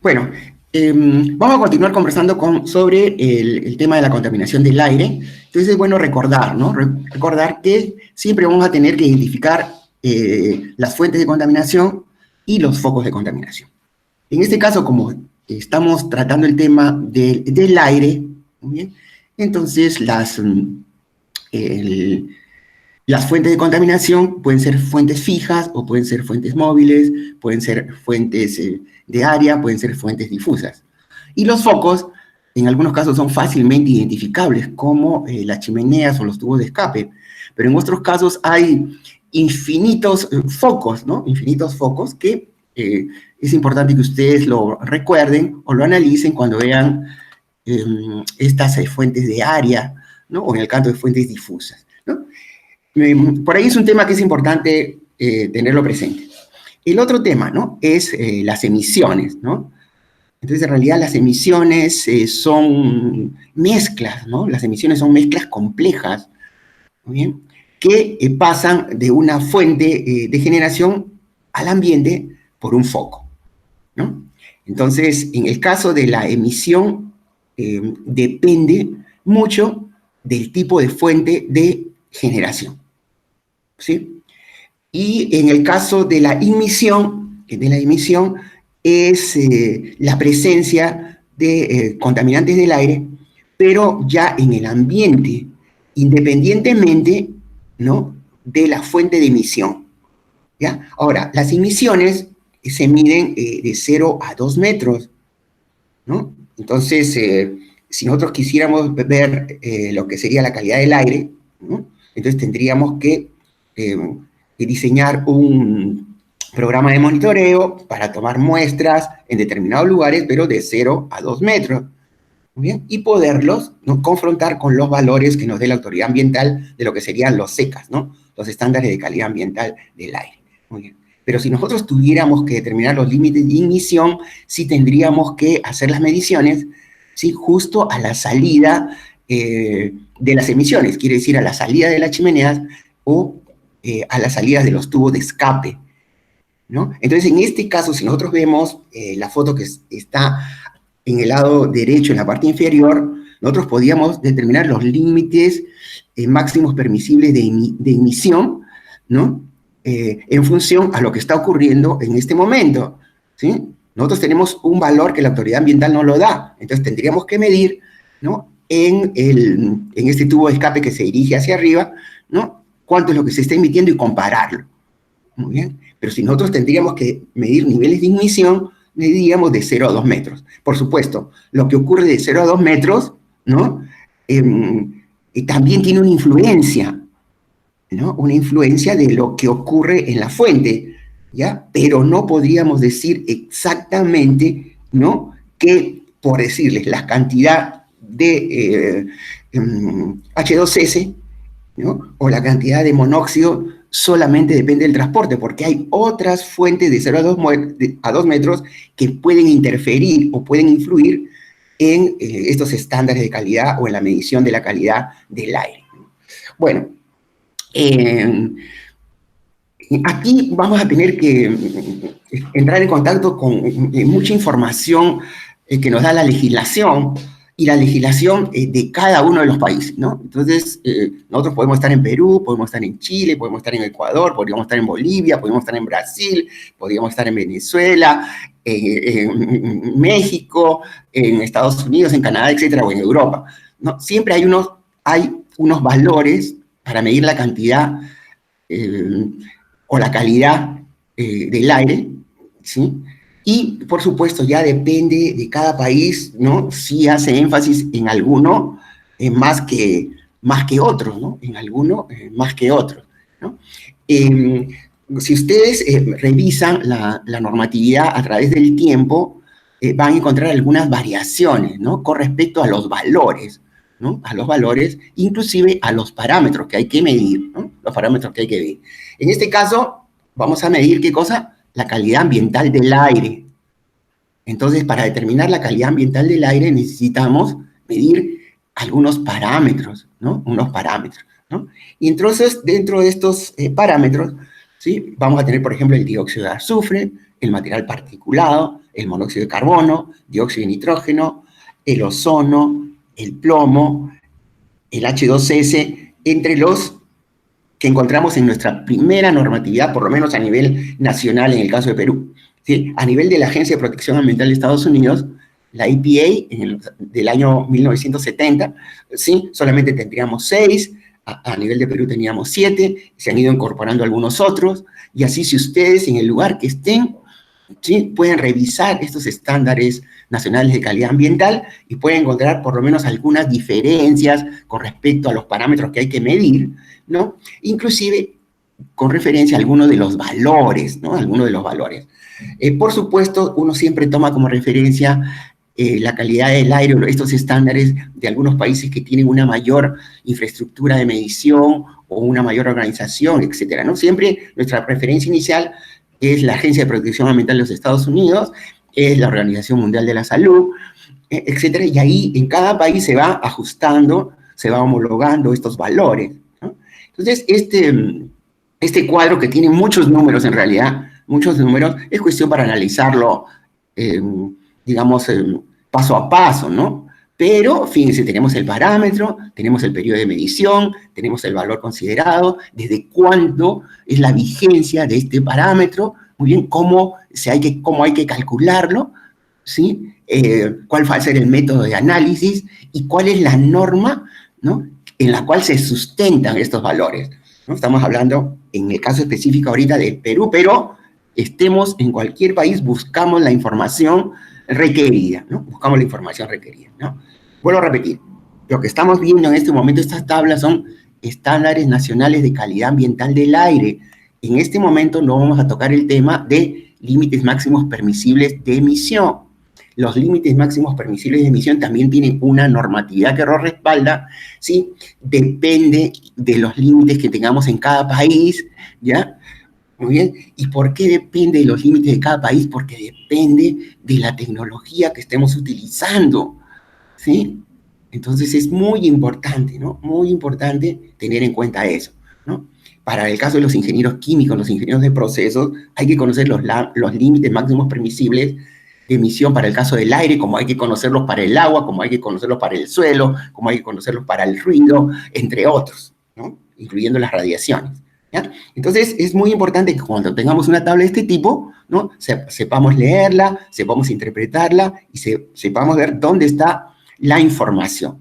Bueno, vamos a continuar conversando sobre el tema de la contaminación del aire. Entonces es bueno recordar, ¿no? Recordar que siempre vamos a tener que identificar las fuentes de contaminación y los focos de contaminación. En este caso, como estamos tratando el tema del aire, ¿muy bien? Entonces las fuentes de contaminación pueden ser fuentes fijas o pueden ser fuentes móviles, pueden ser fuentes de área, pueden ser fuentes difusas. Y los focos, en algunos casos, son fácilmente identificables, como las chimeneas o los tubos de escape. Pero en otros casos hay infinitos focos, ¿no? Infinitos focos que es importante que ustedes lo recuerden o lo analicen cuando vean estas fuentes de área, ¿no? O en el caso de fuentes difusas, ¿no? Por ahí es un tema que es importante tenerlo presente. El otro tema, ¿no? Es las emisiones, ¿no? Entonces, en realidad, las emisiones son mezclas, ¿no? Las emisiones son mezclas complejas, ¿muy bien? Que pasan de una fuente de generación al ambiente por un foco, ¿no? Entonces, en el caso de la emisión, depende mucho del tipo de fuente de generación, ¿sí? Y en el caso de la emisión es la presencia de contaminantes del aire, pero ya en el ambiente, independientemente, ¿no?, de la fuente de emisión, ¿ya? Ahora, las emisiones se miden de 0 a 2 metros, ¿no? Entonces, si nosotros quisiéramos ver lo que sería la calidad del aire, ¿no?, entonces tendríamos que diseñar un programa de monitoreo para tomar muestras en determinados lugares, pero de 0 a 2 metros, ¿muy bien? Y poderlos, ¿no?, confrontar con los valores que nos dé la autoridad ambiental de lo que serían los SECAS, ¿no?, los estándares de calidad ambiental del aire. Muy bien. Pero si nosotros tuviéramos que determinar los límites de emisión, sí tendríamos que hacer las mediciones, ¿sí?, justo a la salida de las emisiones, quiere decir a la salida de las chimeneas o a las salidas de los tubos de escape, ¿no? Entonces, en este caso, si nosotros vemos la foto que está en el lado derecho, en la parte inferior, nosotros podíamos determinar los límites máximos permisibles de emisión, ¿no?, en función a lo que está ocurriendo en este momento, ¿sí? Nosotros tenemos un valor que la autoridad ambiental no lo da, entonces tendríamos que medir, ¿no?, en este tubo de escape que se dirige hacia arriba, ¿no?, cuánto es lo que se está emitiendo y compararlo. Muy bien. Pero si nosotros tendríamos que medir niveles de emisión, mediríamos de 0 a 2 metros. Por supuesto, lo que ocurre de 0 a 2 metros, ¿no?, también tiene una influencia, ¿no?, una influencia de lo que ocurre en la fuente, ¿ya? Pero no podríamos decir exactamente, ¿no?, que, por decirles, la cantidad de H2S, ¿no?, o la cantidad de monóxido solamente depende del transporte, porque hay otras fuentes de 0 a 2 metros que pueden interferir o pueden influir en estos estándares de calidad o en la medición de la calidad del aire. Bueno, aquí vamos a tener que entrar en contacto con mucha información que nos da la legislación y la legislación de cada uno de los países, ¿no? Entonces, nosotros podemos estar en Perú, podemos estar en Chile, podemos estar en Ecuador, podríamos estar en Bolivia, podríamos estar en Brasil, podríamos estar en Venezuela, en México, en Estados Unidos, en Canadá, etcétera, o en Europa, ¿no? Siempre hay unos valores para medir la cantidad o la calidad del aire, ¿sí? Y, por supuesto, ya depende de cada país, ¿no?, si hace énfasis en alguno más que otros, ¿no?, en alguno más que otros, ¿no? Si ustedes revisan la normatividad a través del tiempo, van a encontrar algunas variaciones, ¿no?, con respecto a los valores, ¿no?, a los valores, inclusive a los parámetros que hay que medir, ¿no?, los parámetros que hay que medir. En este caso, vamos a medir, ¿qué cosa? La calidad ambiental del aire. Entonces, para determinar la calidad ambiental del aire necesitamos medir algunos parámetros, ¿no? Unos parámetros, ¿no? Y entonces, dentro de estos parámetros, ¿sí?, vamos a tener, por ejemplo, el dióxido de azufre, el material particulado, el monóxido de carbono, dióxido de nitrógeno, el ozono, el plomo, el H2S, entre los que encontramos en nuestra primera normatividad, por lo menos a nivel nacional en el caso de Perú. ¿Sí? A nivel de la Agencia de Protección Ambiental de Estados Unidos, la EPA, del año 1970, ¿sí? Solamente tendríamos 6, a nivel de Perú teníamos 7, se han ido incorporando algunos otros, y así si ustedes en el lugar que estén, ¿sí? Pueden revisar estos estándares nacionales de calidad ambiental y pueden encontrar por lo menos algunas diferencias con respecto a los parámetros que hay que medir, ¿no? Inclusive con referencia a algunos de los valores, ¿no? Algunos de los valores. Por supuesto, uno siempre toma como referencia la calidad del aire, estos estándares de algunos países que tienen una mayor infraestructura de medición o una mayor organización, etcétera, ¿no? Siempre nuestra preferencia inicial es la Agencia de Protección Ambiental de los Estados Unidos, es la Organización Mundial de la Salud, etcétera, y ahí en cada país se va ajustando, se va homologando estos valores, ¿no? Entonces, este cuadro que tiene muchos números en realidad, muchos números, es cuestión para analizarlo, digamos, paso a paso, ¿no? Pero, fíjense, tenemos el parámetro, tenemos el periodo de medición, tenemos el valor considerado, desde cuándo es la vigencia de este parámetro, muy bien, cómo hay que calcularlo, ¿sí? Cuál va a ser el método de análisis y cuál es la norma, ¿no? En la cual se sustentan estos valores, ¿no? Estamos hablando, en el caso específico ahorita del Perú, pero estemos en cualquier país, buscamos la información requerida, ¿no? Buscamos la información requerida, ¿no? Vuelvo a repetir, lo que estamos viendo en este momento, estas tablas son estándares nacionales de calidad ambiental del aire. En este momento no vamos a tocar el tema de límites máximos permisibles de emisión. Los límites máximos permisibles de emisión también tienen una normatividad que los respalda, ¿sí? Depende de los límites que tengamos en cada país, ¿ya? Muy bien. ¿Y por qué depende de los límites de cada país? Porque depende de la tecnología que estemos utilizando, ¿sí? Entonces es muy importante, ¿no? Muy importante tener en cuenta eso, ¿no? Para el caso de los ingenieros químicos, los ingenieros de procesos, hay que conocer los límites máximos permisibles de emisión para el caso del aire, como hay que conocerlos para el agua, como hay que conocerlos para el suelo, como hay que conocerlos para el ruido, entre otros, ¿no? Incluyendo las radiaciones, ¿ya? Entonces, es muy importante que cuando tengamos una tabla de este tipo, ¿no? Sepamos leerla, sepamos interpretarla y sepamos ver dónde está la información,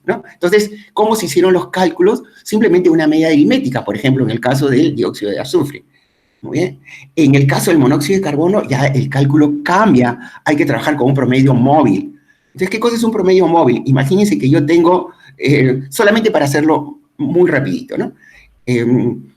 ¿no? Entonces, ¿cómo se hicieron los cálculos? Simplemente una medida aritmética, por ejemplo, en el caso del dióxido de azufre. Muy bien. En el caso del monóxido de carbono, ya el cálculo cambia. Hay que trabajar con un promedio móvil. Entonces, ¿qué cosa es un promedio móvil? Imagínense que yo tengo, solamente para hacerlo muy rapidito, ¿no?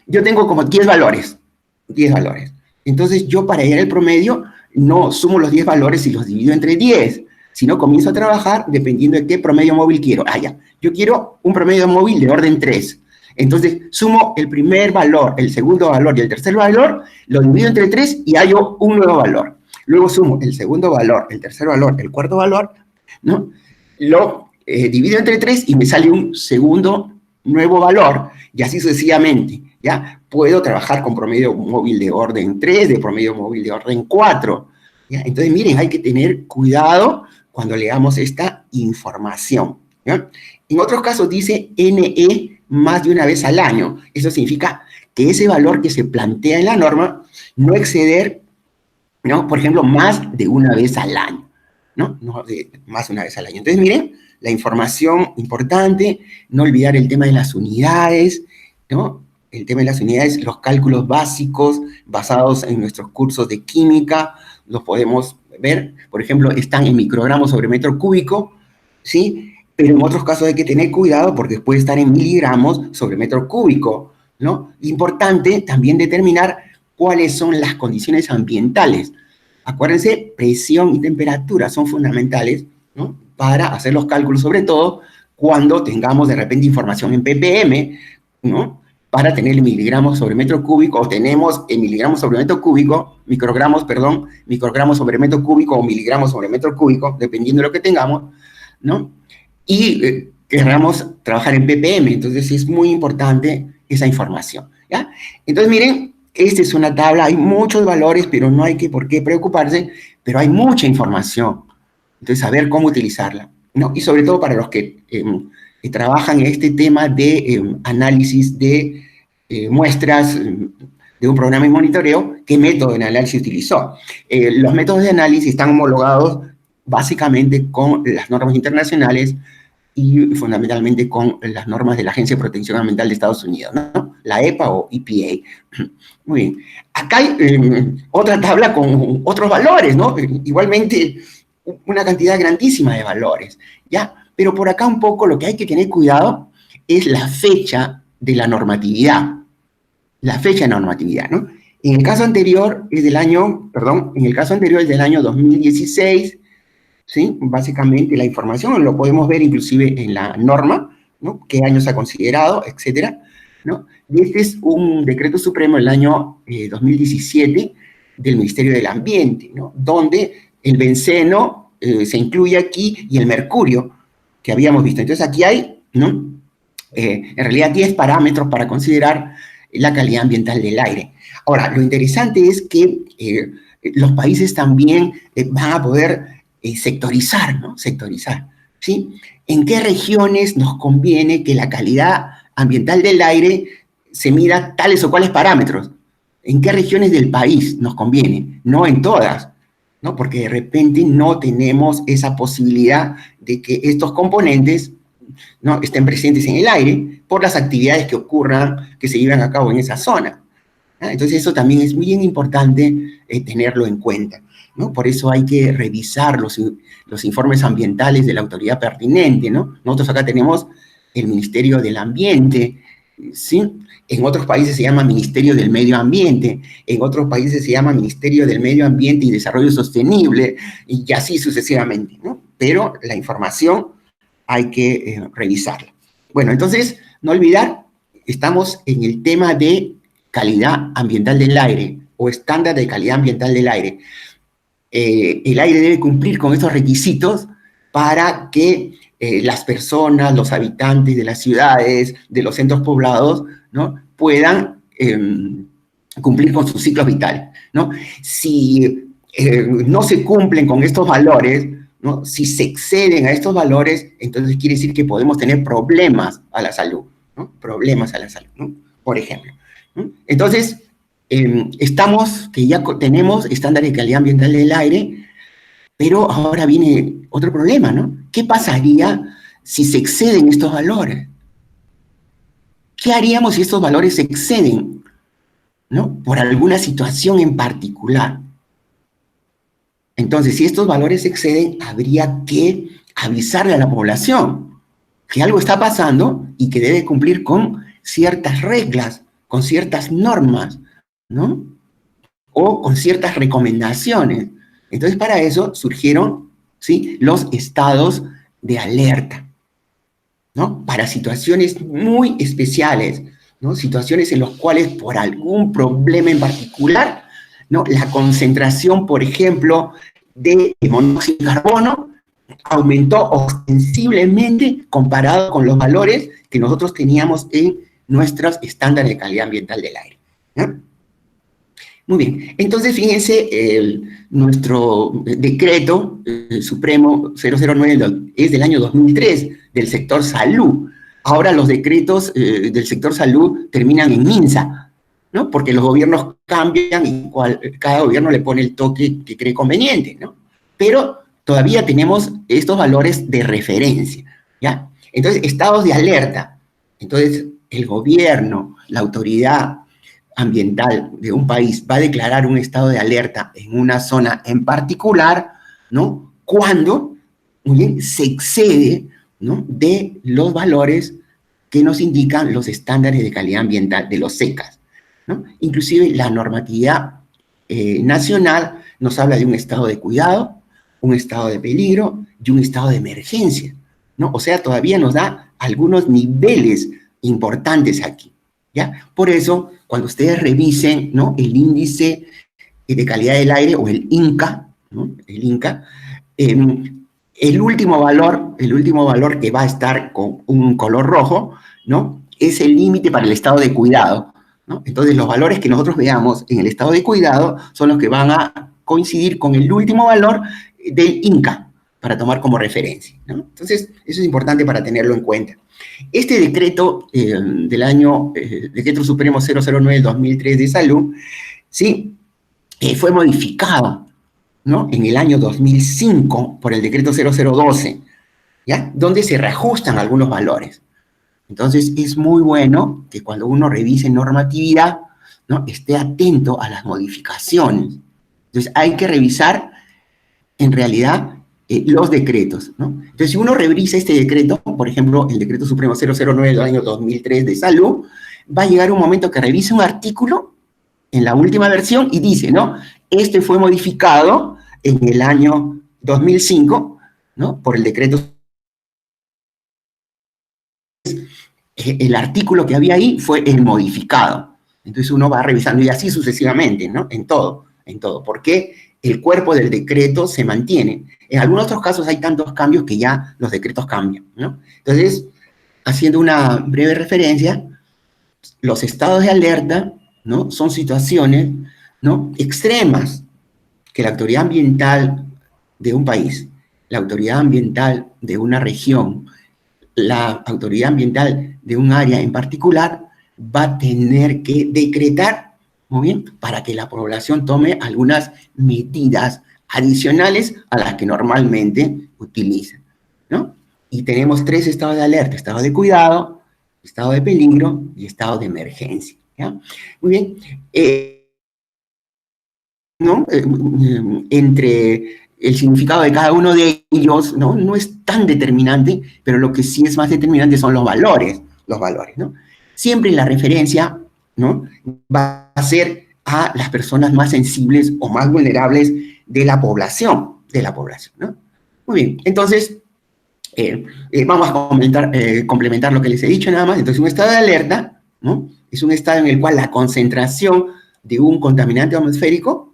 Yo tengo como 10 valores. 10 valores. Entonces, yo para llegar al promedio, no sumo los 10 valores y los divido entre 10, sino comienzo a trabajar dependiendo de qué promedio móvil quiero. Ya. Yo quiero un promedio móvil de orden 3. Entonces, sumo el primer valor, el segundo valor y el tercer valor, lo divido entre 3 y hallo un nuevo valor. Luego sumo el segundo valor, el tercer valor, el cuarto valor, ¿no? Lo divido entre 3 y me sale un segundo nuevo valor, y así sucesivamente, ¿ya? Puedo trabajar con promedio móvil de orden 3, de promedio móvil de orden 4, ¿ya? Entonces, miren, hay que tener cuidado cuando leamos esta información, ¿ya? En otros casos dice NE más de una vez al año. Eso significa que ese valor que se plantea en la norma no exceder, ¿no? Por ejemplo, más de una vez al año, ¿no? Más de una vez al año. Entonces, miren, la información importante, no olvidar el tema de las unidades, ¿no? El tema de las unidades, los cálculos básicos basados en nuestros cursos de química, los podemos ver, por ejemplo, están en microgramos sobre metro cúbico, ¿sí? Pero en otros casos hay que tener cuidado porque puede estar en miligramos sobre metro cúbico, ¿no? Importante también determinar cuáles son las condiciones ambientales. Acuérdense, presión y temperatura son fundamentales, ¿no? Para hacer los cálculos, sobre todo cuando tengamos de repente información en ppm, ¿no? Para tener el miligramos sobre metro cúbico, o tenemos el miligramos sobre metro cúbico, microgramos sobre metro cúbico o miligramos sobre metro cúbico, dependiendo de lo que tengamos, ¿no? Y querramos trabajar en ppm, entonces es muy importante esa información, ¿ya? Entonces, miren, Esta es una tabla, hay muchos valores, pero no hay por qué preocuparse, pero hay mucha información. Entonces, saber cómo utilizarla, ¿no? Y sobre todo para los que trabajan en este tema de análisis de muestras de un programa de monitoreo, ¿qué método de análisis utilizó? Los métodos de análisis están homologados básicamente con las normas internacionales y fundamentalmente con las normas de la Agencia de Protección Ambiental de Estados Unidos, ¿no? La EPA o EPA. Muy bien. Acá hay otra tabla con otros valores, ¿no? Igualmente, una cantidad grandísima de valores, ¿ya? Pero por acá un poco lo que hay que tener cuidado es la fecha de la normatividad. La fecha de normatividad, ¿no? En el caso anterior es del año, perdón, en el caso anterior es del año 2016, ¿sí? Básicamente la información lo podemos ver inclusive en la norma, ¿no? Qué año se ha considerado, etcétera, ¿no? Y este es un decreto supremo del año 2017 del Ministerio del Ambiente, ¿no? Donde el benceno se incluye aquí y el mercurio que habíamos visto. Entonces aquí hay, ¿no? En realidad 10 parámetros para considerar la calidad ambiental del aire. Ahora, lo interesante es que los países también van a poder sectorizar, ¿no? Sectorizar, ¿sí? ¿En qué regiones nos conviene que la calidad ambiental del aire se mida tales o cuales parámetros? ¿En qué regiones del país nos conviene? No en todas, ¿no? Porque de repente no tenemos esa posibilidad de que estos componentes, ¿no?, estén presentes en el aire por las actividades que ocurran, que se llevan a cabo en esa zona. Entonces eso también es bien importante tenerlo en cuenta, ¿no? Por eso hay que revisar los informes ambientales de la autoridad pertinente, ¿no? Nosotros acá tenemos el Ministerio del Ambiente, ¿sí? En otros países se llama Ministerio del Medio Ambiente, en otros países se llama Ministerio del Medio Ambiente y Desarrollo Sostenible, y así sucesivamente, ¿no? Pero la información hay que revisarla. Bueno, entonces, no olvidar, estamos en el tema de calidad ambiental del aire o estándar de calidad ambiental del aire. El aire debe cumplir con estos requisitos para que las personas, los habitantes de las ciudades, de los centros poblados, ¿no?, puedan cumplir con sus ciclos vitales, ¿no? Si no se cumplen con estos valores, ¿no?, si se exceden a estos valores, entonces quiere decir que podemos tener problemas a la salud, ¿no? Problemas a la salud, ¿no? Por ejemplo, ¿no? Entonces, estamos, que ya tenemos estándares de calidad ambiental del aire, pero ahora viene otro problema, ¿no? ¿Qué pasaría si se exceden estos valores? ¿Qué haríamos si estos valores se exceden, ¿no?, por alguna situación en particular? Entonces, si estos valores se exceden, habría que avisarle a la población que algo está pasando y que debe cumplir con ciertas reglas, con ciertas normas, ¿no?, o con ciertas recomendaciones. Entonces, para eso surgieron, ¿sí?, los estados de alerta, ¿no?, para situaciones muy especiales, ¿no?, situaciones en las cuales por algún problema en particular, ¿no?, la concentración, por ejemplo, de monóxido de carbono aumentó ostensiblemente comparado con los valores que nosotros teníamos en nuestros estándares de calidad ambiental del aire, ¿no? Muy bien, entonces fíjense, nuestro decreto supremo 009 es del año 2003, del sector salud. Ahora los decretos del sector salud terminan en MINSA, ¿no?, porque los gobiernos cambian y cada gobierno le pone el toque que cree conveniente, ¿no? Pero todavía tenemos estos valores de referencia, ¿ya? Entonces, estados de alerta. Entonces, el gobierno, la autoridad ambiental de un país va a declarar un estado de alerta en una zona en particular, ¿no?, cuando, muy bien, se excede, ¿no?, de los valores que nos indican los estándares de calidad ambiental de los SECAS, ¿no? Inclusive la normatividad nacional nos habla de un estado de cuidado, un estado de peligro y un estado de emergencia, ¿no? O sea, todavía nos da algunos niveles importantes aquí, ¿ya? Por eso, cuando ustedes revisen, ¿no?, el índice de calidad del aire o el INCA, ¿no?, el INCA, el último valor que va a estar con un color rojo, ¿no?, es el límite para el estado de cuidado, ¿no? Entonces, los valores que nosotros veamos en el estado de cuidado son los que van a coincidir con el último valor del INCA, para tomar como referencia, ¿no? Entonces, eso es importante para tenerlo en cuenta. Este decreto del año, Decreto Supremo 009 del 2003 de Salud, ¿sí? Fue modificado, ¿no? En el año 2005 por el Decreto 0012, ¿ya? Donde se reajustan algunos valores. Entonces, es muy bueno que cuando uno revise normatividad, ¿no? Esté atento a las modificaciones. Entonces, hay que revisar, en realidad, los decretos, ¿no? Entonces, si uno revisa este decreto, por ejemplo, el Decreto Supremo 009 del año 2003 de Salud, va a llegar un momento que revise un artículo en la última versión y dice, ¿no? Este fue modificado en el año 2005, ¿no? Por el decreto. El artículo que había ahí fue el modificado. Entonces uno va revisando y así sucesivamente, ¿no? En todo, porque el cuerpo del decreto se mantiene. En algunos otros casos hay tantos cambios que ya los decretos cambian, ¿no? Entonces, haciendo una breve referencia, los estados de alerta, ¿no? Son situaciones, ¿no? Extremas que la autoridad ambiental de un país, la autoridad ambiental de una región, la autoridad ambiental de un área en particular va a tener que decretar, muy bien, para que la población tome algunas medidas adicionales a las que normalmente utiliza, ¿no? Y tenemos 3 estados de alerta: estado de cuidado, estado de peligro y estado de emergencia, ¿ya? Muy bien. ¿No? Entre el significado de cada uno de ellos, ¿no? No es tan determinante, pero lo que sí es más determinante son los valores, ¿no? Siempre la referencia, ¿no? Va a ser a las personas más sensibles o más vulnerables de la población, ¿no? Muy bien, entonces, vamos a complementar lo que les he dicho nada más. Entonces, un estado de alerta, ¿no? Es un estado en el cual la concentración de un contaminante atmosférico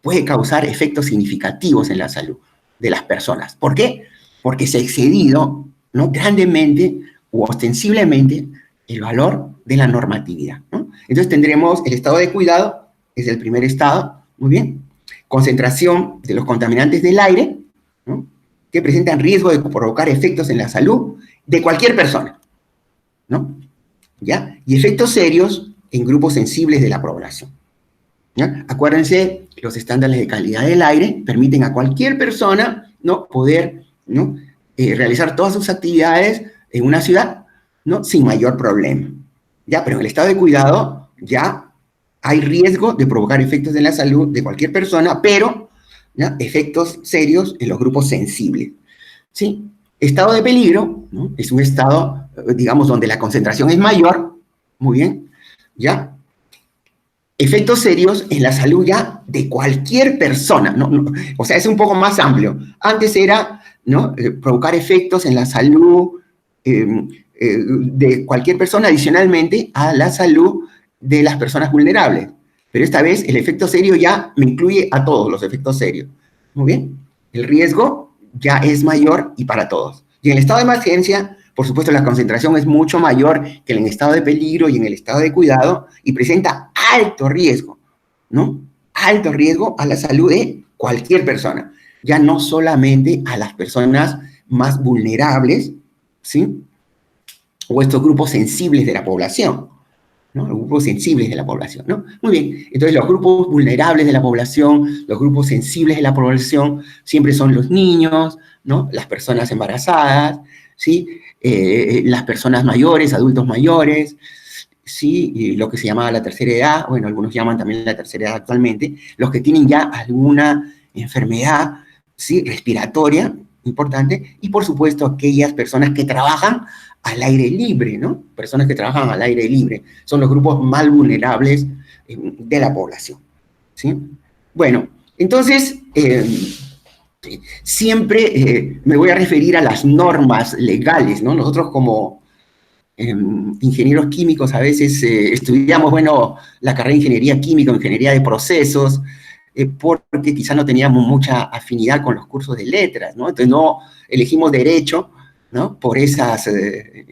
puede causar efectos significativos en la salud de las personas. ¿Por qué? Porque se ha excedido, ¿no? Grandemente u ostensiblemente el valor de la normatividad, ¿no? Entonces tendremos el estado de cuidado, es el primer estado, muy bien, concentración de los contaminantes del aire, ¿no? Que presentan riesgo de provocar efectos en la salud de cualquier persona, ¿no? ¿Ya? Y efectos serios en grupos sensibles de la población, ¿ya? Acuérdense, los estándares de calidad del aire permiten a cualquier persona, ¿no? Poder, ¿no? Realizar todas sus actividades en una ciudad, ¿no? Sin mayor problema, ¿ya? Pero en el estado de cuidado ya hay riesgo de provocar efectos en la salud de cualquier persona, pero, ¿ya? Efectos serios en los grupos sensibles, ¿sí? Estado de peligro, ¿no? Es un estado, digamos, donde la concentración es mayor, muy bien, ¿ya? Efectos serios en la salud ya de cualquier persona, ¿no? O sea, es un poco más amplio. Antes era, ¿no? Provocar efectos en la salud de cualquier persona, adicionalmente a la salud de las personas vulnerables. Pero esta vez el efecto serio ya me incluye a todos los efectos serios. Muy bien. El riesgo ya es mayor y para todos. Y en el estado de emergencia, por supuesto, la concentración es mucho mayor que en el estado de peligro y en el estado de cuidado y presenta alto riesgo, ¿no? Alto riesgo a la salud de cualquier persona, ya no solamente a las personas más vulnerables, ¿sí? O estos grupos sensibles de la población, ¿no? Los grupos sensibles de la población, ¿no? Muy bien, entonces los grupos vulnerables de la población, los grupos sensibles de la población, siempre son los niños, ¿no? Las personas embarazadas, ¿sí? Las personas mayores, adultos mayores, ¿sí? Y lo que se llamaba la tercera edad, bueno, algunos llaman también la tercera edad actualmente, los que tienen ya alguna enfermedad, ¿sí? Respiratoria, importante, y por supuesto aquellas personas que trabajan al aire libre, ¿no? Personas que trabajan al aire libre, son los grupos más vulnerables de la población, ¿sí? Bueno, entonces, siempre me voy a referir a las normas legales, ¿no? Nosotros como ingenieros químicos a veces estudiamos, bueno, la carrera de ingeniería química o ingeniería de procesos, porque quizás no teníamos mucha afinidad con los cursos de letras, ¿no? Entonces no elegimos derecho, ¿no? Por esas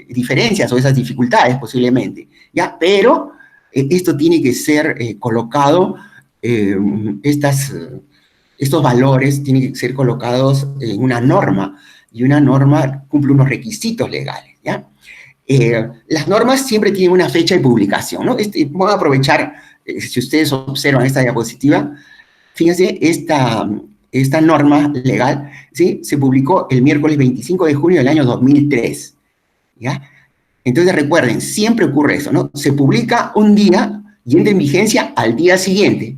diferencias o esas dificultades posiblemente, ¿ya? Pero Esto tiene que ser colocado, estos valores tienen que ser colocados en una norma, y una norma cumple unos requisitos legales, ¿ya? Las normas siempre tienen una fecha de publicación, ¿no? Voy a aprovechar, si ustedes observan esta diapositiva, fíjense, esta norma legal, ¿sí? Se publicó el miércoles 25 de junio del año 2003, ¿ya? Entonces recuerden, siempre ocurre eso, ¿no? Se publica un día y entra en vigencia al día siguiente,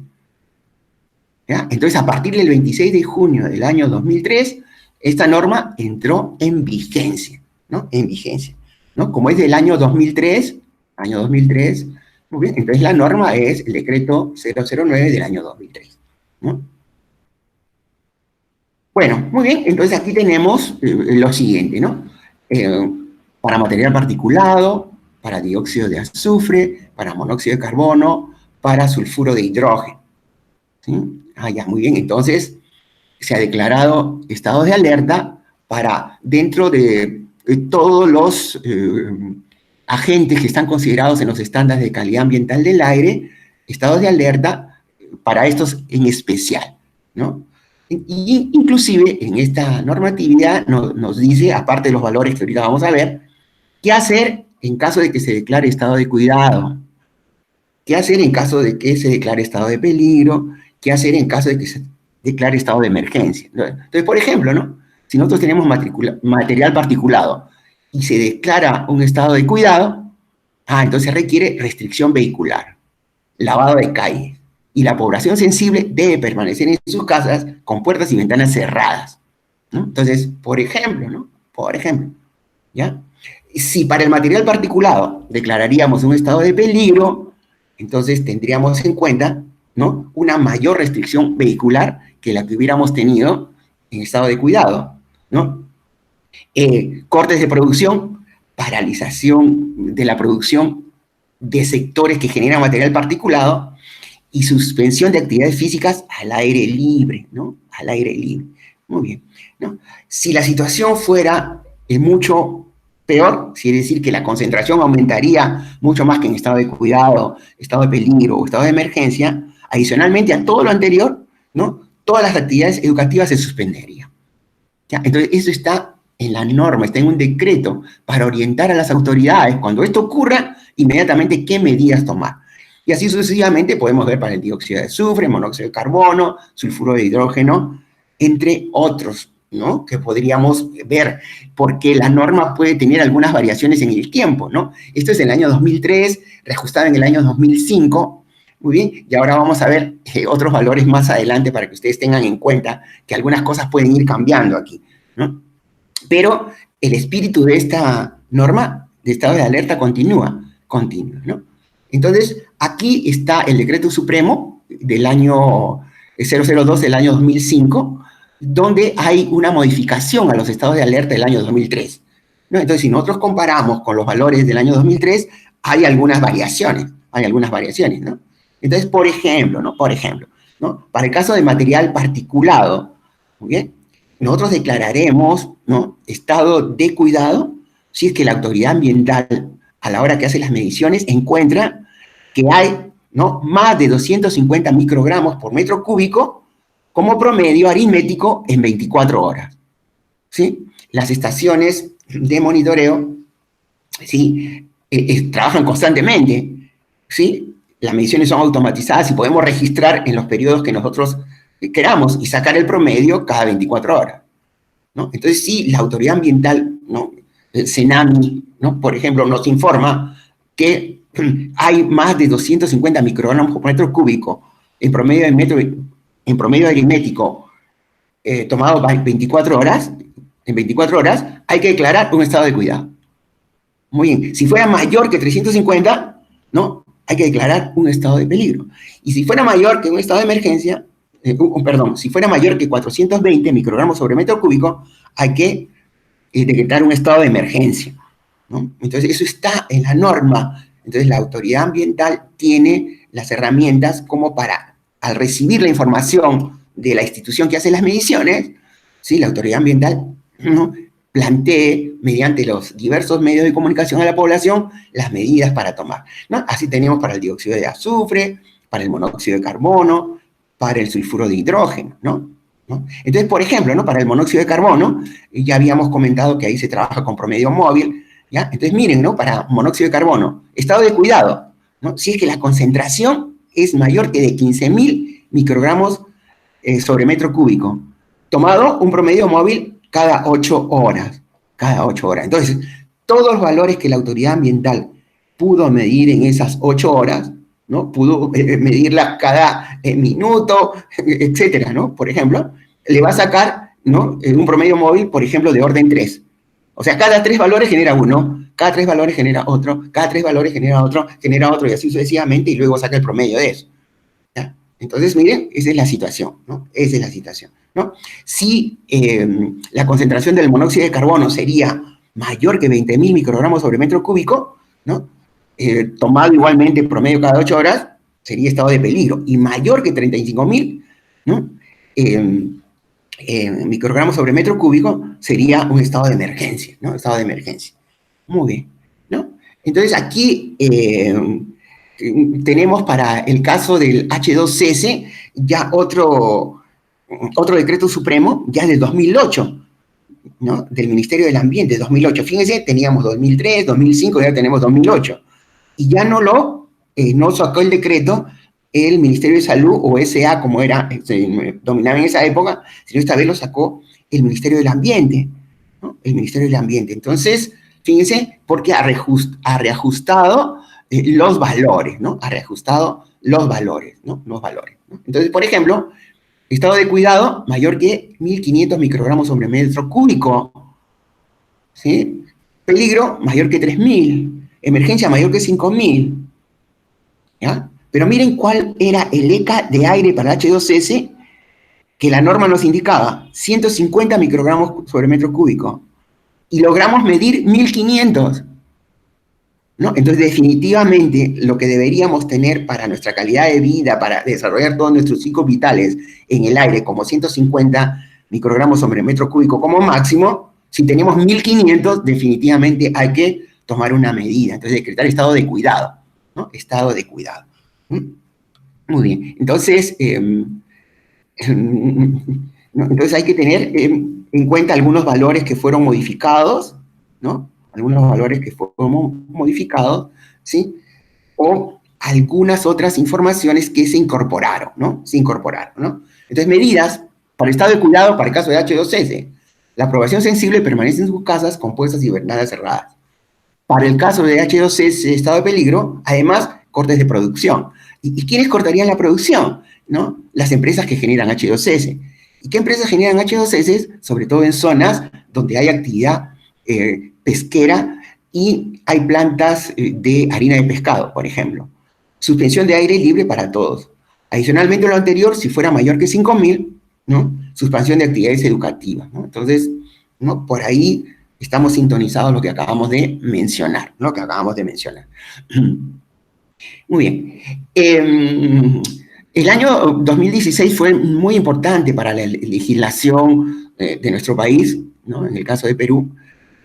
¿ya? Entonces, a partir del 26 de junio del año 2003, esta norma entró en vigencia, ¿no? En vigencia, ¿no? Como es del año 2003, muy bien, entonces la norma es el decreto 009 del año 2003, ¿no? Bueno, muy bien, entonces aquí tenemos lo siguiente, ¿no? Para material particulado, para dióxido de azufre, para monóxido de carbono, para sulfuro de hidrógeno, ¿sí? Ah, ya, muy bien, entonces se ha declarado estado de alerta para dentro de todos los agentes que están considerados en los estándares de calidad ambiental del aire, estados de alerta para estos en especial, ¿no? Y inclusive en esta normatividad nos dice, aparte de los valores que ahorita vamos a ver, qué hacer en caso de que se declare estado de cuidado, qué hacer en caso de que se declare estado de peligro, qué hacer en caso de que se declare estado de emergencia. Entonces, por ejemplo, ¿no? Si nosotros tenemos material particulado y se declara un estado de cuidado, entonces requiere restricción vehicular, lavado de calles, y la población sensible debe permanecer en sus casas con puertas y ventanas cerradas, ¿no? Entonces, por ejemplo, ¿no? Por ejemplo, ¿ya? Si para el material particulado declararíamos un estado de peligro, entonces tendríamos en cuenta, ¿no?, una mayor restricción vehicular que la que hubiéramos tenido en estado de cuidado, ¿no? Cortes de producción, paralización de la producción de sectores que generan material particulado y suspensión de actividades físicas al aire libre, ¿no? Al aire libre. Muy bien, ¿no? Si la situación fuera mucho peor, quiere decir que la concentración aumentaría mucho más que en estado de cuidado, estado de peligro o estado de emergencia, adicionalmente a todo lo anterior, ¿no?, todas las actividades educativas se suspenderían, ¿ya? Entonces, eso está en la norma, está en un decreto para orientar a las autoridades, cuando esto ocurra, inmediatamente qué medidas tomar. Y así sucesivamente podemos ver para el dióxido de azufre, monóxido de carbono, sulfuro de hidrógeno, entre otros, ¿no?, que podríamos ver, porque la norma puede tener algunas variaciones en el tiempo, ¿no? Esto es del año 2003, reajustado en el año 2005, muy bien, y ahora vamos a ver otros valores más adelante para que ustedes tengan en cuenta que algunas cosas pueden ir cambiando aquí, ¿no? Pero el espíritu de esta norma de estado de alerta continúa, ¿no? Entonces, aquí está el decreto supremo del año 002 del año 2005, donde hay una modificación a los estados de alerta del año 2003, ¿no? Entonces, si nosotros comparamos con los valores del año 2003, hay algunas variaciones, ¿no? Entonces, por ejemplo, ¿no? Para el caso de material particulado, ¿muy bien?, nosotros declararemos, ¿no?, estado de cuidado si es que la autoridad ambiental, a la hora que hace las mediciones, encuentra que hay, ¿no?, más de 250 microgramos por metro cúbico como promedio aritmético en 24 horas, ¿sí? Las estaciones de monitoreo, ¿sí?, trabajan constantemente, ¿sí? Las mediciones son automatizadas y podemos registrar en los periodos que nosotros queramos y sacar el promedio cada 24 horas, ¿no? Entonces, si la autoridad ambiental, ¿no?, el CENAMI, ¿no?, por ejemplo, nos informa que hay más de 250 microgramos por metro cúbico en promedio aritmético tomado 24 horas, en 24 horas, hay que declarar un estado de cuidado. Muy bien, si fuera mayor que 350, ¿no?, hay que declarar un estado de peligro. Y si fuera mayor que un estado de emergencia, si fuera mayor que 420 microgramos sobre metro cúbico, hay que decretar un estado de emergencia, ¿no? Entonces, eso está en la norma. Entonces, la autoridad ambiental tiene las herramientas como para, al recibir la información de la institución que hace las mediciones, ¿sí?, la autoridad ambiental, ¿no?, plantee, mediante los diversos medios de comunicación a la población, las medidas para tomar, ¿no? Así tenemos para el dióxido de azufre, para el monóxido de carbono, para el sulfuro de hidrógeno, ¿no? Entonces, por ejemplo, ¿no? Para el monóxido de carbono, ya habíamos comentado que ahí se trabaja con promedio móvil, ¿ya? Entonces, miren, ¿no? Para monóxido de carbono, estado de cuidado, ¿no? Si es que la concentración es mayor que de 15.000 microgramos sobre metro cúbico, tomado un promedio móvil cada 8 horas. Cada 8 horas. Entonces, todos los valores que la autoridad ambiental pudo medir en esas 8 horas, ¿no? Pudo medirla cada minuto, etcétera, ¿no? Por ejemplo, le va a sacar, ¿no? Un promedio móvil, por ejemplo, de orden 3. O sea, cada 3 valores genera uno, cada 3 valores genera otro, cada 3 valores genera otro, y así sucesivamente, y luego saca el promedio de eso. ¿Ya? Entonces, miren, esa es la situación, ¿no? Esa es la situación, ¿no? Si la concentración del monóxido de carbono sería mayor que 20.000 microgramos sobre metro cúbico, ¿no? Tomado igualmente promedio cada 8 horas, sería estado de peligro. Y mayor que 35.000, ¿no? Microgramos sobre metro cúbico, sería un estado de emergencia, ¿no? Estado de emergencia. Muy bien, ¿no? Entonces, aquí tenemos para el caso del H2S ya otro decreto supremo, ya del 2008, ¿no? Del Ministerio del Ambiente, 2008. Fíjense, teníamos 2003, 2005, ya tenemos 2008. Y ya no sacó el decreto el Ministerio de Salud, o SA, como se dominaba en esa época, sino esta vez lo sacó el Ministerio del Ambiente, ¿no? El Ministerio del Ambiente. Entonces, fíjense, porque ha reajustado los valores, ¿no? Ha reajustado los valores, ¿no? Los valores, ¿no? Entonces, por ejemplo, estado de cuidado mayor que 1.500 microgramos sobre metro cúbico, ¿sí? Peligro mayor que 3.000, emergencia mayor que 5.000, ¿ya? Pero miren cuál era el ECA de aire para H2S que la norma nos indicaba, 150 microgramos sobre metro cúbico, y logramos medir 1.500, ¿no? Entonces, definitivamente, lo que deberíamos tener para nuestra calidad de vida, para desarrollar todos nuestros ciclos vitales en el aire, como 150 microgramos sobre metro cúbico como máximo, si tenemos 1.500, definitivamente hay que tomar una medida. Entonces, decretar estado de cuidado, ¿no? Estado de cuidado. Muy bien. Entonces, entonces hay que tener en cuenta algunos valores que fueron modificados, ¿no? Algunos valores que fueron modificados, ¿sí? O algunas otras informaciones que se incorporaron, ¿no? Se incorporaron, ¿no? Entonces, medidas para el estado de cuidado para el caso de H2S. La población sensible permanece en sus casas compuestas y ventanas cerradas. Para el caso de H2S, estado de peligro, además, cortes de producción. ¿Y quiénes cortarían la producción? ¿No? Las empresas que generan H2S. ¿Y qué empresas generan H2S? Sobre todo en zonas donde hay actividad pesquera y hay plantas de harina de pescado, por ejemplo. Suspensión de aire libre para todos. Adicionalmente a lo anterior, si fuera mayor que 5.000, ¿no? Suspensión de actividades educativas, ¿no? Entonces, ¿no? Por ahí estamos sintonizados lo que acabamos de mencionar, ¿no? Lo que acabamos de mencionar. Muy bien. El año 2016 fue muy importante para la legislación de nuestro país, ¿no? En el caso de Perú,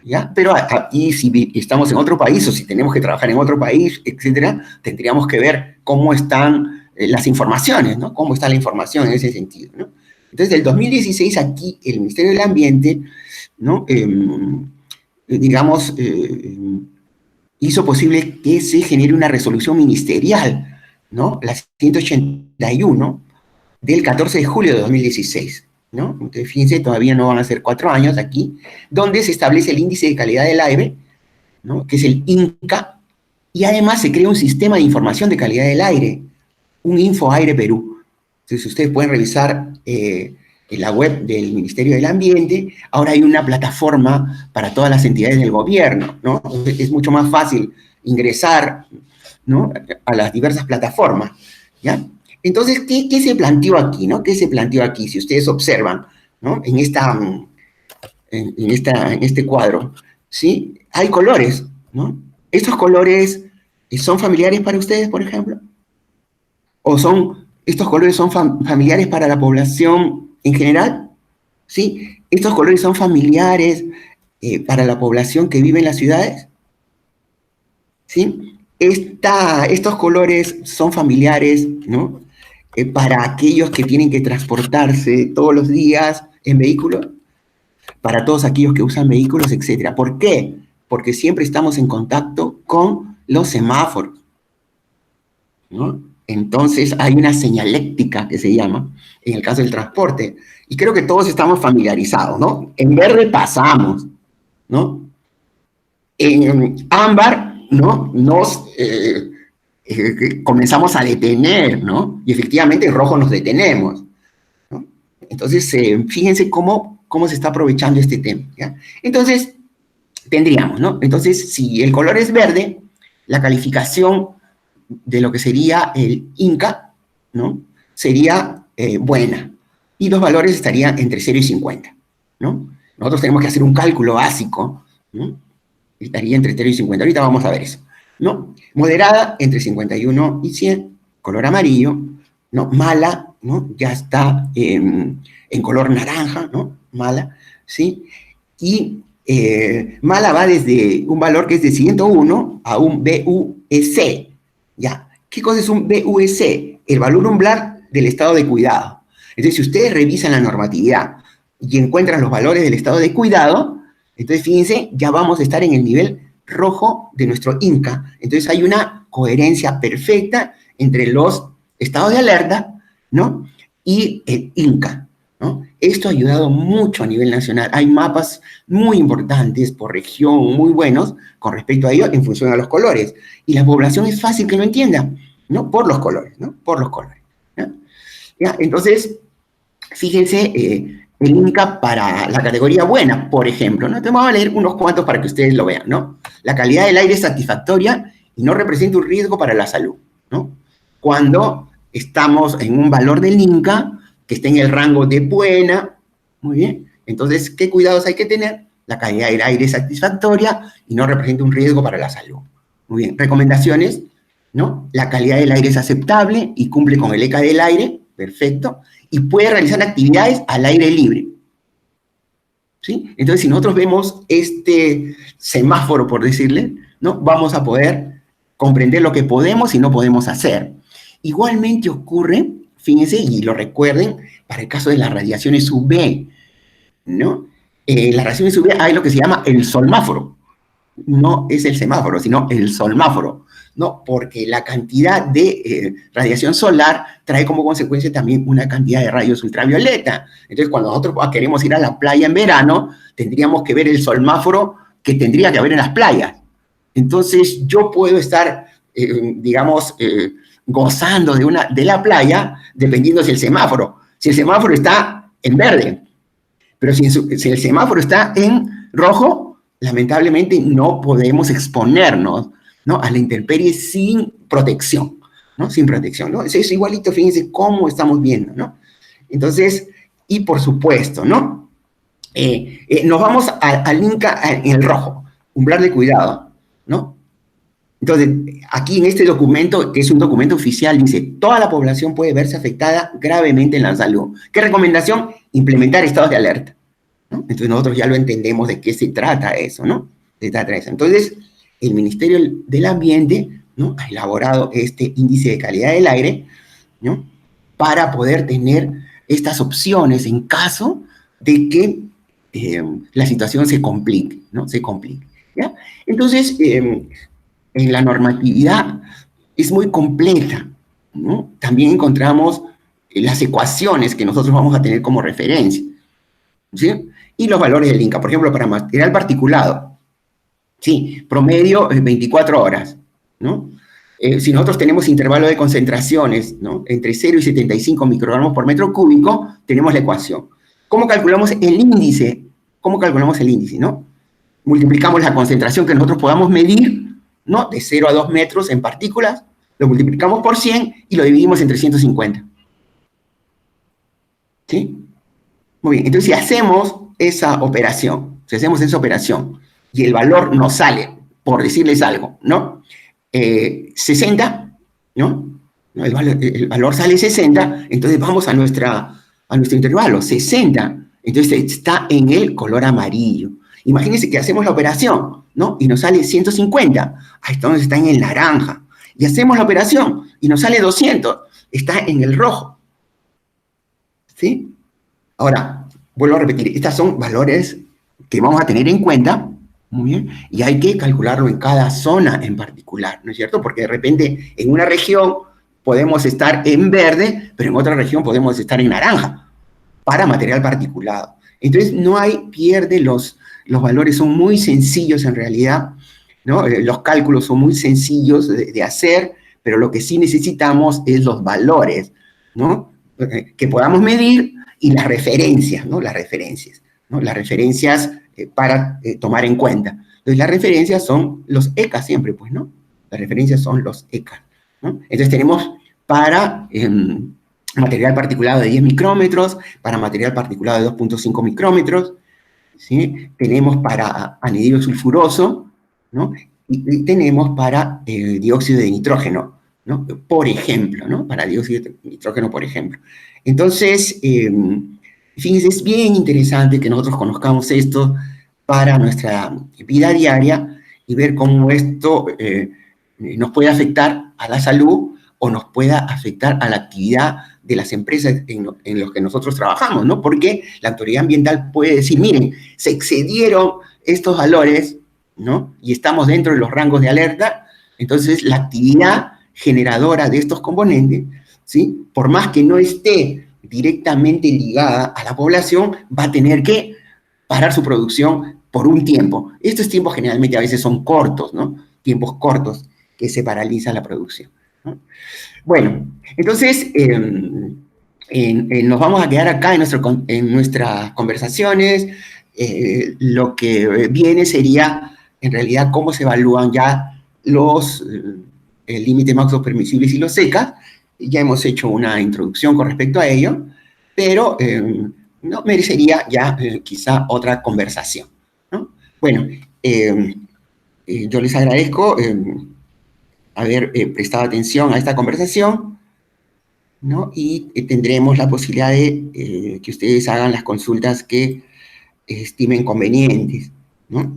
¿ya? Pero aquí, si estamos en otro país o si tenemos que trabajar en otro país, etcétera, tendríamos que ver cómo están las informaciones, ¿no? Cómo está la información en ese sentido, ¿no? Entonces, el 2016 aquí el Ministerio del Ambiente, ¿no? Digamos, hizo posible que se genere una resolución ministerial, ¿no? La 181 del 14 de julio de 2016, ¿no? Entonces, fíjense, todavía no van a ser 4 años aquí, donde se establece el índice de calidad del aire, ¿no? Que es el INCA, y además se crea un sistema de información de calidad del aire, un InfoAire Perú. Entonces, ustedes pueden revisar en la web del Ministerio del Ambiente. Ahora hay una plataforma para todas las entidades del gobierno, ¿no? Es mucho más fácil ingresar, ¿no? A las diversas plataformas, ¿ya? Entonces, ¿qué se planteó aquí, no? ¿Qué se planteó aquí? Si ustedes observan, ¿no? En este cuadro, ¿sí? Hay colores, ¿no? ¿Estos colores son familiares para ustedes, por ejemplo? ¿O estos colores son familiares para la población en general? ¿Sí? ¿Estos colores son familiares para la población que vive en las ciudades, ¿sí? Estos colores son familiares, ¿no? Para aquellos que tienen que transportarse todos los días en vehículos, para todos aquellos que usan vehículos, etcétera. ¿Por qué? Porque siempre estamos en contacto con los semáforos, ¿no? Entonces hay una señaléctica que se llama, en el caso del transporte, y creo que todos estamos familiarizados, ¿no? En verde pasamos, ¿no? En ámbar, ¿no? Comenzamos a detener, ¿no? Y efectivamente en rojo nos detenemos, ¿no? Entonces, fíjense cómo se está aprovechando este tema, ¿ya? Entonces, tendríamos, ¿no? Entonces, si el color es verde, la calificación de lo que sería el INCA, ¿no? Sería buena. Y los valores estarían entre 0 y 50, ¿no? Nosotros tenemos que hacer un cálculo básico, ¿no? Estaría entre 0 y 50. Ahorita vamos a ver eso, ¿no? Moderada, entre 51 y 100, color amarillo, ¿no? Mala, ¿no? Ya está en color naranja, ¿no? Mala, ¿sí? Y mala va desde un valor que es de 101 a un BUEC, ¿ya? ¿Qué cosa es un BUEC? El valor umbral del estado de cuidado. Entonces, si ustedes revisan la normatividad y encuentran los valores del estado de cuidado, entonces fíjense, ya vamos a estar en el nivel rojo de nuestro INCA. Entonces hay una coherencia perfecta entre los estados de alerta, ¿no? Y el INCA, ¿no? Esto ha ayudado mucho a nivel nacional. Hay mapas muy importantes por región, muy buenos, con respecto a ello, en función a los colores. Y la población es fácil que lo entienda, ¿no? Por los colores, ¿no? Por los colores, ¿no? ¿Ya? Entonces, fíjense, el INCA para la categoría buena, por ejemplo, ¿no? Te vamos a leer unos cuantos para que ustedes lo vean, ¿no? La calidad del aire es satisfactoria y no representa un riesgo para la salud, ¿no? Cuando estamos en un valor del INCA que esté en el rango de buena, muy bien, entonces, ¿qué cuidados hay que tener? La calidad del aire es satisfactoria y no representa un riesgo para la salud. Muy bien, recomendaciones, ¿no? La calidad del aire es aceptable y cumple con el ECA del aire, perfecto, y puede realizar actividades al aire libre, ¿sí? Entonces, si nosotros vemos este semáforo, por decirle, ¿no? Vamos a poder comprender lo que podemos y no podemos hacer. Igualmente ocurre, fíjense, y lo recuerden, para el caso de las radiaciones UV, ¿no? Las radiaciones UV hay lo que se llama el solmáforo. No es el semáforo, sino el solmáforo, ¿no? Porque la cantidad de radiación solar trae como consecuencia también una cantidad de rayos ultravioleta. Entonces, cuando nosotros queremos ir a la playa en verano, tendríamos que ver el solmáforo que tendría que haber en las playas. Entonces, yo puedo estar, digamos, gozando de la playa, dependiendo si el semáforo está en verde, pero si el semáforo está en rojo, lamentablemente no podemos exponernos, ¿no? A la intemperie sin protección, ¿no? Sin protección, ¿no? Es igualito, fíjense cómo estamos viendo, ¿no? Entonces, y por supuesto, ¿no? Nos vamos al INCA en el rojo, umbral de cuidado, ¿no? Entonces, aquí en este documento, que es un documento oficial, dice, toda la población puede verse afectada gravemente en la salud. ¿Qué recomendación? Implementar estados de alerta, ¿no? Entonces nosotros ya lo entendemos de qué se trata eso, ¿no? Se trata de eso. Entonces, el Ministerio del Ambiente, ¿no? Ha elaborado este índice de calidad del aire, ¿no? Para poder tener estas opciones en caso de que la situación se complique, ¿no? Se complique, ¿ya? Entonces, en la normatividad es muy completa, ¿no? También encontramos las ecuaciones que nosotros vamos a tener como referencia, ¿sí? Y los valores del INCA, por ejemplo, para material particulado, sí, promedio 24 horas, ¿no? Si nosotros tenemos intervalo de concentraciones, ¿no? Entre 0 y 75 microgramos por metro cúbico, tenemos la ecuación. ¿Cómo calculamos el índice? ¿Cómo calculamos el índice, no? Multiplicamos la concentración que nosotros podamos medir, ¿no? De 0 a 2 metros en partículas, lo multiplicamos por 100 y lo dividimos entre 150. ¿Sí? Muy bien, entonces si hacemos esa operación, y el valor nos sale, por decirles algo, ¿no? 60, ¿no? El valor sale 60, entonces vamos a nuestro intervalo, 60, entonces está en el color amarillo. Imagínense que hacemos la operación, ¿no? Y nos sale 150, ahí está donde está en el naranja. Y hacemos la operación y nos sale 200, está en el rojo. ¿Sí? Ahora, vuelvo a repetir, estos son valores que vamos a tener en cuenta, muy bien, y hay que calcularlo en cada zona en particular, ¿no es cierto? Porque de repente en una región podemos estar en verde, pero en otra región podemos estar en naranja, para material particulado. Entonces, no hay pierde, los valores son muy sencillos en realidad, ¿no? Los cálculos son muy sencillos de hacer, pero lo que sí necesitamos es los valores, ¿no? Que podamos medir y las referencias, ¿no? Las referencias, ¿no? Las referencias para tomar en cuenta. Entonces, las referencias son los ECA siempre, pues, ¿no? Las referencias son los ECA, ¿no? Entonces, tenemos para material particulado de 10 micrómetros, para material particulado de 2.5 micrómetros, ¿sí? Tenemos para anhidro sulfuroso, ¿no? Y tenemos para dióxido de nitrógeno, ¿no? Por ejemplo, ¿no? Para dióxido de nitrógeno, por ejemplo. Entonces, fíjense, es bien interesante que nosotros conozcamos esto para nuestra vida diaria y ver cómo esto nos puede afectar a la salud o nos pueda afectar a la actividad de las empresas en los que nosotros trabajamos, ¿no? Porque la autoridad ambiental puede decir, miren, se excedieron estos valores, ¿no? Y estamos dentro de los rangos de alerta, entonces la actividad generadora de estos componentes, ¿sí? Por más que no esté directamente ligada a la población, va a tener que parar su producción por un tiempo. Estos tiempos generalmente a veces son cortos, ¿no? Tiempos cortos que se paraliza la producción, ¿no? Bueno, entonces nos vamos a quedar acá en nuestras conversaciones. Lo que viene sería, en realidad, cómo se evalúan ya el límite máximo permisibles y los secas. Ya hemos hecho una introducción con respecto a ello, pero no merecería ya quizá otra conversación, ¿no? Bueno, yo les agradezco haber prestado atención a esta conversación, ¿no? Y tendremos la posibilidad de que ustedes hagan las consultas que estimen convenientes, ¿no?